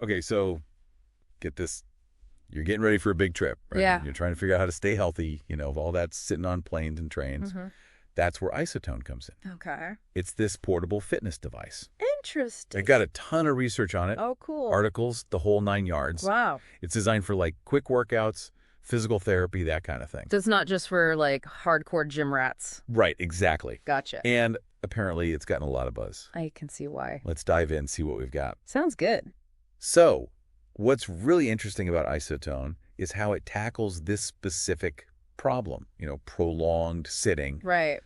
Okay, so get this. You're getting ready for a big trip, right? Yeah. You're trying to figure out how to stay healthy, of all that sitting on planes and trains. Mm-hmm. That's where Isotone comes in. Okay. It's this portable fitness device. Interesting. It got a ton of research on it. Oh, cool. Articles, the whole 9 yards. Wow. It's designed for like quick workouts, physical therapy, that kind of thing. So it's not just for like hardcore gym rats. Right, exactly. Gotcha. And apparently it's gotten a lot of buzz. I can see why. Let's dive in, see what we've got. Sounds good. So, what's really interesting about Isotone is how it tackles this specific problem, prolonged sitting. Right.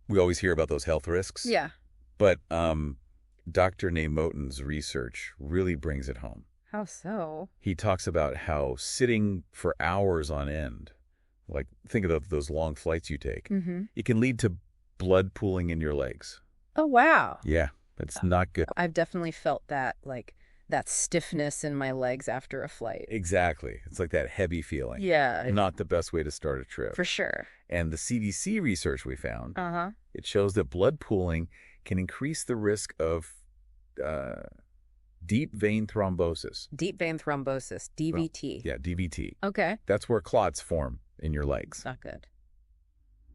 We always hear about those health risks. Yeah. But Dr. Namoten's research really brings it home. How so? He talks about how sitting for hours on end, like think of those long flights you take, Mm-hmm. it can lead to blood pooling in your legs. Oh, wow. Yeah, that's not good. I've definitely felt that, like, that stiffness in my legs after a flight. Exactly. It's like that heavy feeling. Yeah. Not the best way to start a trip. For sure. And the CDC research we found, Uh-huh. it shows that blood pooling can increase the risk of deep vein thrombosis. Deep vein thrombosis, DVT. Yeah, DVT. Okay. That's where clots form in your legs. Not good.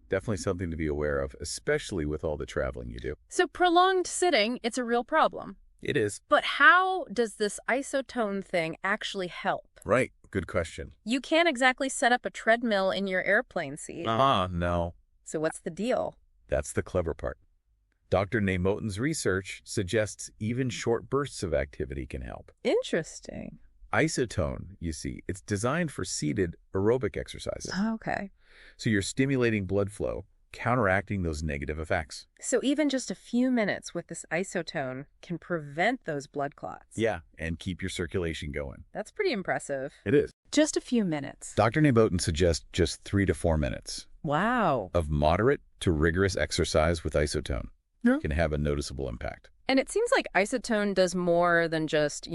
Definitely something to be aware of, especially with all the traveling you do. So prolonged sitting, it's a real problem. It is. But how does this Isotone thing actually help? Right. Good question. You can't exactly set up a treadmill in your airplane seat. No. So what's the deal? That's the clever part. Dr. Namoten's research suggests even short bursts of activity can help. Interesting. Isotone, you see, it's designed for seated aerobic exercises. Okay. So you're stimulating blood flow, counteracting those negative effects. So even just a few minutes with this Isotone can prevent those blood clots. Yeah, and keep your circulation going. That's pretty impressive. It is. Just a few minutes. Dr. Namoten suggests just 3 to 4 minutes Wow. of moderate to rigorous exercise with Isotone. Yeah. Can have a noticeable impact. And it seems like Isotone does more than just,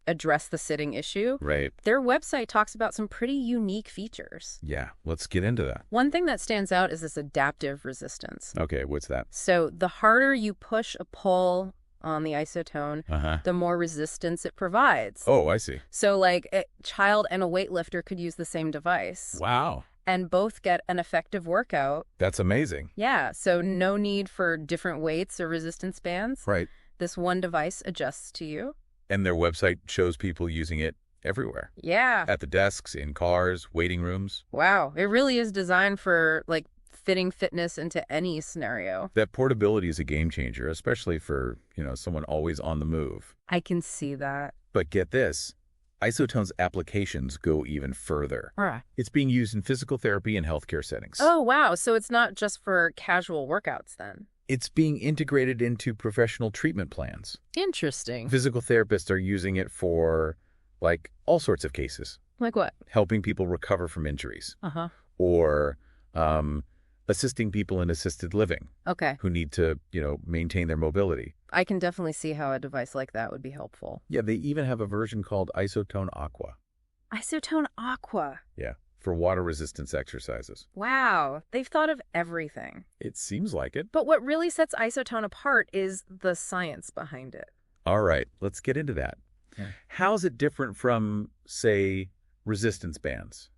address the sitting issue. Right. Their website talks about some pretty unique features. Yeah, let's get into that. One thing that stands out is this adaptive resistance. Okay, what's that? So the harder you push a pull on the Isotone, Uh-huh. the more resistance it provides. Oh, I see. So like a child and a weightlifter could use the same device Wow. and both get an effective workout. That's amazing. Yeah, so no need for different weights or resistance bands. Right. This one device adjusts to you. And their website shows people using it everywhere. Yeah. At the desks, in cars, waiting rooms. Wow. It really is designed for like fitting fitness into any scenario. That portability is a game changer, especially for, someone always on the move. I can see that. But get this, Isotone's applications go even further. Right. It's being used in physical therapy and healthcare settings. Oh, wow. So it's not just for casual workouts then. It's being integrated into professional treatment plans. Interesting. Physical therapists are using it for, like, all sorts of cases. Like what? Helping people recover from injuries. Uh-huh. Or assisting people in assisted living Okay. who need to, maintain their mobility. I can definitely see how a device like that would be helpful. Yeah, they even have a version called Isotone Aqua. Isotone Aqua. Yeah, for water resistance exercises. Wow. They've thought of everything. It seems like it. But what really sets Isotone apart is the science behind it. All right, let's get into that. Yeah. How's it different from, say, resistance bands?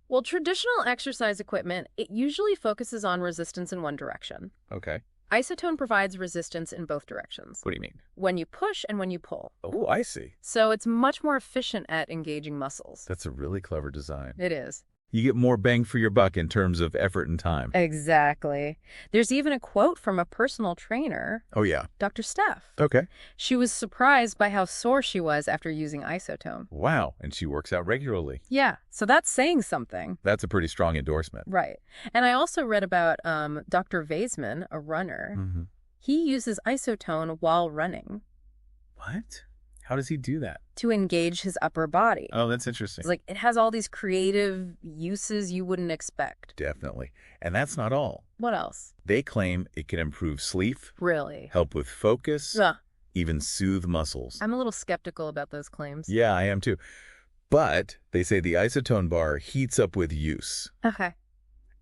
Well, traditional exercise equipment, it usually focuses on resistance in one direction. Okay. Isotone provides resistance in both directions, What do you mean? when you push and when you pull. Oh, I see. So it's much more efficient at engaging muscles. That's a really clever design. It is. You get more bang for your buck in terms of effort and time. Exactly. There's even a quote from a personal trainer, Oh, yeah. Dr. Steph. Okay. She was surprised by how sore she was after using Isotone. Wow. And she works out regularly. Yeah, so that's saying something. That's a pretty strong endorsement. Right. And I also read about Dr. Vaisman, a runner. Mm-hmm. He uses Isotone while running What? How does he do that? to engage his upper body. Oh, that's interesting. It's like it has all these creative uses you wouldn't expect. Definitely. And that's not all. What else? They claim it can improve sleep, Really? help with focus, Ugh, even soothe muscles. I'm a little skeptical about those claims. Yeah, I am too. But they say the Isotone bar heats up with use. Okay.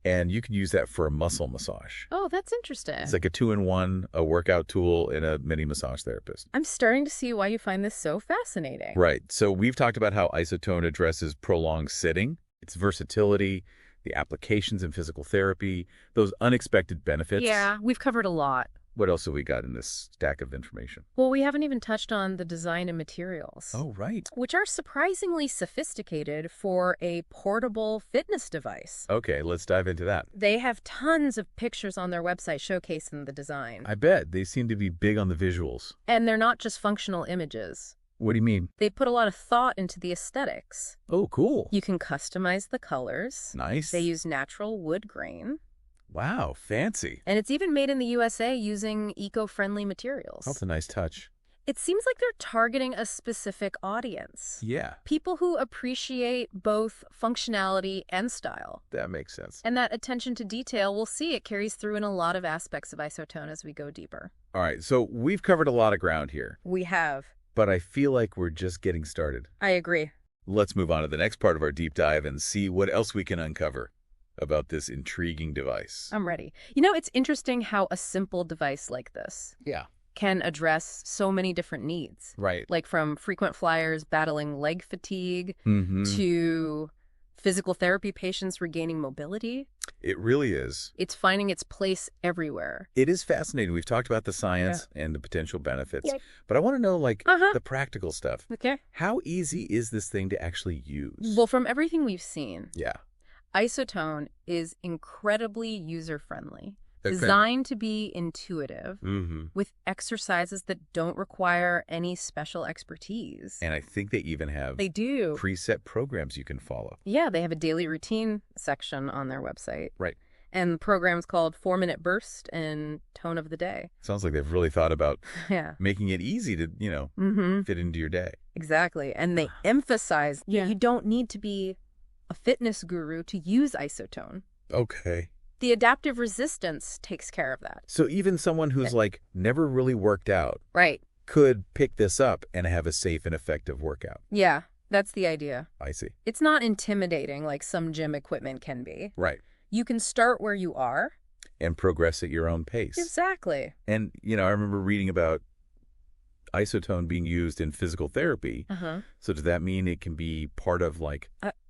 And you can use that for a muscle massage. Oh, that's interesting. It's like a 2-in-1, a workout tool, and a mini massage therapist. I'm starting to see why you find this so fascinating. Right. So we've talked about how Isotone addresses prolonged sitting, its versatility, the applications in physical therapy, those unexpected benefits. Yeah, we've covered a lot. What else have we got in this stack of information? Well, we haven't even touched on the design and materials. Oh, right. Which are surprisingly sophisticated for a portable fitness device. Okay, let's dive into that. They have tons of pictures on their website showcasing the design. I bet. They seem to be big on the visuals. And they're not just functional images. What do you mean? They put a lot of thought into the aesthetics. Oh, cool. You can customize the colors. Nice. They use natural wood grain. Wow, fancy. And it's even made in the USA using eco-friendly materials. That's a nice touch. It seems like they're targeting a specific audience. Yeah, People who appreciate both functionality and style. that makes sense. And that attention to detail, we'll see it carries through in a lot of aspects of Isotone as we go deeper. All right, so we've covered a lot of ground here, We have. but I feel like we're just getting started. I agree. Let's move on to the next part of our deep dive and see what else we can uncover about this intriguing device. I'm ready. You know, it's interesting how a simple device like this Yeah. can address so many different needs. Right. Like from frequent flyers battling leg fatigue Mm-hmm. to physical therapy patients regaining mobility. It really is. It's finding its place everywhere. It is fascinating. We've talked about the science and the potential benefits, Yeah. but I want to know, Uh-huh. the practical stuff. Okay. How easy is this thing to actually use? Well, from everything we've seen, Yeah. Isotone is incredibly user-friendly, Okay. designed to be intuitive, Mm-hmm. with exercises that don't require any special expertise. And I think they even have They do. preset programs you can follow. Yeah, they have a daily routine section on their website. Right. And the program's called 4-Minute Burst and Tone of the Day. Sounds like they've really thought about Yeah. making it easy to, Mm-hmm. fit into your day. Exactly. And they emphasize you don't need to be a fitness guru to use Isotone. Okay. The adaptive resistance takes care of that. So even someone who's never really worked out Right. could pick this up and have a safe and effective workout. Yeah, that's the idea. I see. It's not intimidating like some gym equipment can be. Right. You can start where you are. And progress at your own pace. Exactly. And, I remember reading about Isotone being used in physical therapy. Uh-huh. So does that mean it can be part of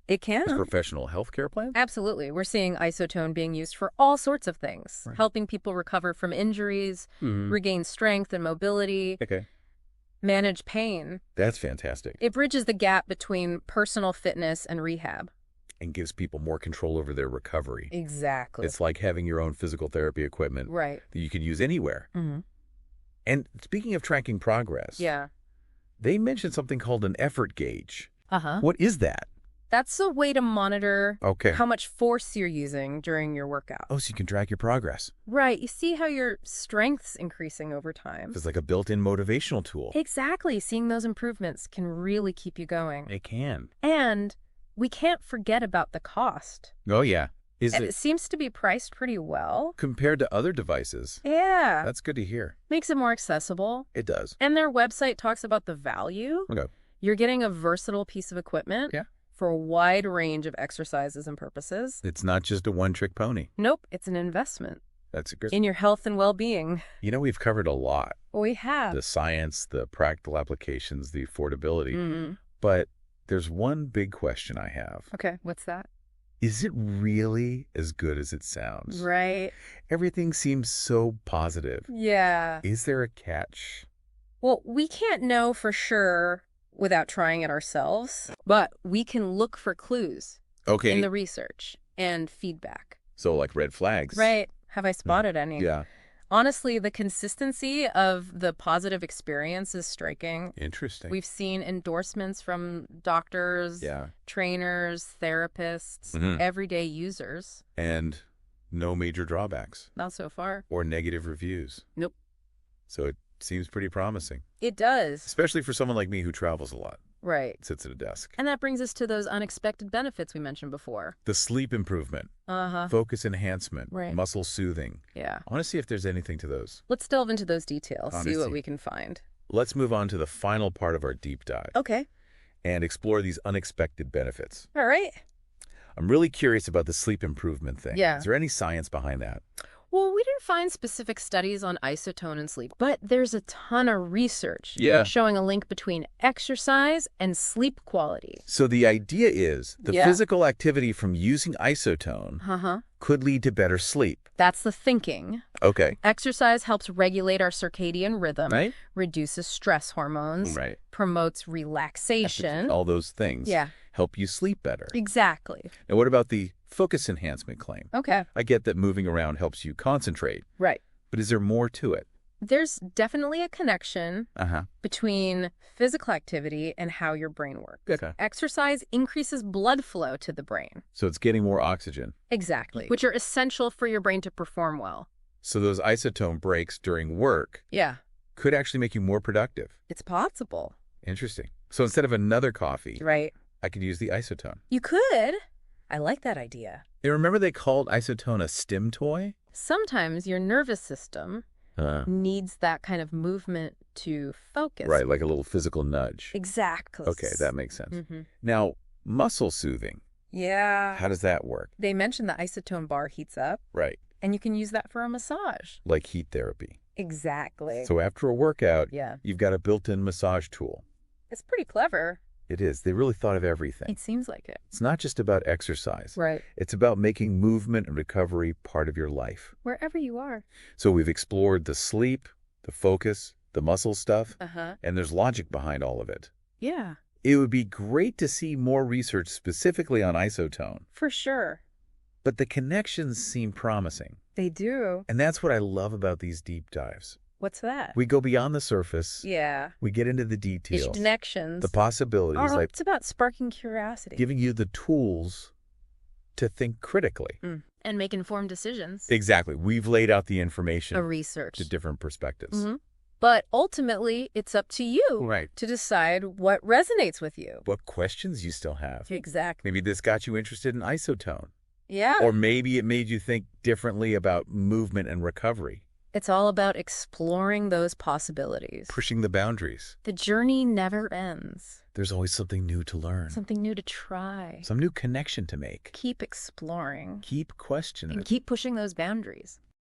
It can. a professional healthcare plan? Absolutely. We're seeing Isotone being used for all sorts of things, Right. helping people recover from injuries, Mm-hmm. regain strength and mobility, Okay. manage pain. That's fantastic. It bridges the gap between personal fitness and rehab. And gives people more control over their recovery. Exactly. It's like having your own physical therapy equipment Right. that you can use anywhere. Mm-hmm. And speaking of tracking progress, Yeah. they mentioned something called an effort gauge. Uh-huh. What is that? That's a way to monitor Okay. how much force you're using during your workout. Oh, so you can track your progress. Right. You see how your strength's increasing over time. It's like a built-in motivational tool. Exactly. Seeing those improvements can really keep you going. It can. And we can't forget about the cost. Oh, yeah. Is And it it seems to be priced pretty well. compared to other devices? Yeah. That's good to hear. Makes it more accessible. It does. And their website talks about the value. Okay. You're getting a versatile piece of equipment Yeah. for a wide range of exercises and purposes. It's not just a one-trick pony. Nope, it's an investment That's good. in your health and well-being. We've covered a lot. We have. The science, the practical applications, the affordability. Mm-hmm. But there's one big question I have. Okay, what's that? Is it really as good as it sounds? Right. Everything seems so positive. Yeah. Is there a catch? Well, we can't know for sure without trying it ourselves, but we can look for clues Okay. in the research and feedback. So like red flags. Right. Have I spotted any? Yeah. Honestly, the consistency of the positive experience is striking. Interesting. We've seen endorsements from doctors, Yeah. trainers, therapists, Mhm. everyday users. And no major drawbacks Not so far. or negative reviews. Nope. So it seems pretty promising, It does. especially for someone like me who travels a lot, Right. sits at a desk. And that brings us to those unexpected benefits we mentioned before. The sleep improvement, Uh-huh. focus enhancement, Right. muscle soothing. Yeah. I want to see if there's anything to those. Let's delve into those details, see what Honesty. we can find. Let's move on to the final part of our deep dive Okay. and explore these unexpected benefits. All right. I'm really curious about the sleep improvement thing. Yeah. Is there any science behind that? Well, we didn't find specific studies on isotone and sleep, but there's a ton of research Yeah. showing a link between exercise and sleep quality. So the idea is the Yeah. physical activity from using isotone Uh-huh. could lead to better sleep. That's the thinking. Okay. Exercise helps regulate our circadian rhythm, Right? reduces stress hormones, Right. promotes relaxation. All those things Yeah, help you sleep better. exactly. Now, what about the focus enhancement claim? Okay. I get that moving around helps you concentrate, Right. but is there more to it? There's definitely a connection Uh-huh. between physical activity and how your brain works. Okay. Exercise increases blood flow to the brain. So it's getting more oxygen. Exactly. Which are essential for your brain to perform well. So those isotone breaks during work Yeah, could actually make you more productive. it's possible. Interesting. So instead of another coffee, Right. I could use the isotone. You could. I like that idea. And remember they called isotone a stim toy? Sometimes your nervous system needs that kind of movement to focus. Right, like a little physical nudge. Exactly. Okay, that makes sense. Mm-hmm. Now, muscle soothing, Yeah. how does that work? They mentioned the isotone bar heats up, Right, and you can use that for a massage. like heat therapy. Exactly. So after a workout, Yeah. you've got a built-in massage tool. It's pretty clever. It is. They really thought of everything. It seems like it. It's not just about exercise. Right. It's about making movement and recovery part of your life. Wherever you are. So we've explored the sleep, the focus, the muscle stuff, Uh-huh. and there's logic behind all of it. Yeah, It would be great to see more research specifically on isotone, for sure. but the connections seem promising. They do. And that's what I love about these deep dives. What's that? We go beyond the surface. Yeah. We get into the It's details, connections. the possibilities, like It's about sparking curiosity. giving you the tools to think critically. And make informed decisions. Exactly. We've laid out the A information research. to different perspectives. Mhm. But ultimately, it's up to you Right. to decide what resonates with you. What questions you still have. Exactly. Maybe this got you interested in isotone. Yeah. Or maybe it made you think differently about movement and recovery. It's all about exploring those possibilities. Pushing the boundaries. The journey never ends. There's always something new to learn. Something new to try. Some new connection to make. Keep exploring. Keep questioning. And keep pushing those boundaries.